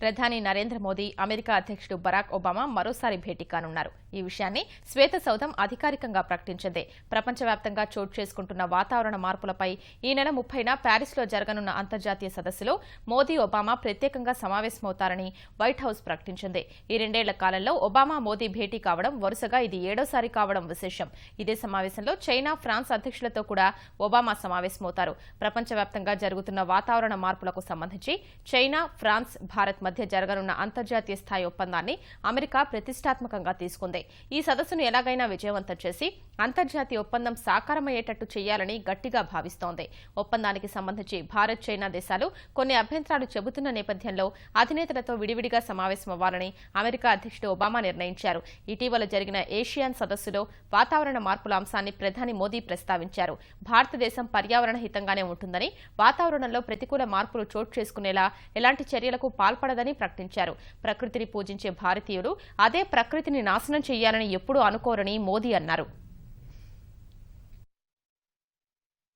ప్రధాని నరేంద్ర మోదీ అమెరికా అధ్యక్షుడు Barack Obama మరోసారి భేటీ కానున్నారు. ఈ విషయాన్ని శ్వేత సౌధం అధికారికంగా ప్రకటించింది. ప్రపంచవ్యాప్తంగా చోటు చేసుకుంటున్న వాతావరణ మార్పులపై ఈ నెల 30న ప్యారిస్లో జరగనున్న అంతర్జాతీయ సదస్సులో మోదీ ఒబామా ప్రత్యేకంగా సమావేశమవుతారని వైట్ హౌస్ ప్రకటించింది. ఈ 2 ఏళ్ల కాలంలో ఒబామా మోదీ భేటీ కావడం వరుసగా ఇది 7వసారి కావడం విశేషం. ఇదే సమావేశంలో చైనా, ఫ్రాన్స్ అధ్యక్షులతో కూడా ఒబామా సమావేశమవుతారు. ప్రపంచవ్యాప్తంగా జరుగుతున్న వాతావరణ మార్పులకు సంబంధించి చైనా, ఫ్రాన్స్, భారత్ మధ్య జరగనున్న అంతర్జాతీయ స్థాయి ఒప్పందాన్ని అమెరికా ప్రతిష్టాత్మకంగా తీసుకుంది. ఈ సదస్సును ఎలాగైనా విజయవంతం చేసి అంతర్జాతీయ ఒప్పందం సాకారమయ్యేటట్టు చేయాలని గట్టిగా భావిస్తోంది. ఒప్పందానికి సంబంధించి భారత్, చైనా దేశాలు కొన్ని అభ్యంతరాలు చెబుతున్న నేపథ్యంలో అధినేతలతో విడివిడిగా సమావేశమవ్వాలని అమెరికా అధ్యక్షుడు ఒబామా నిర్ణయించారు. ఇటీవల జరిగిన ఏషియాన్ సదస్సులో వాతావరణ మార్పుల అంశాన్ని ప్రధాని మోదీ ప్రస్తావించారు. భారతదేశం పర్యావరణ హితంగానే ఉంటుందని, వాతావరణంలో ప్రతికూల మార్పులు చోటు చేసుకునేలా ఎలాంటి చర్యలకు పాల్పడదని ప్రకటించారు. ప్రకృతిని పూజించే భారతీయులు అదే ప్రకృతిని నాశనం చేయాలని ఎప్పుడూ అనుకోరని మోదీ అన్నారు.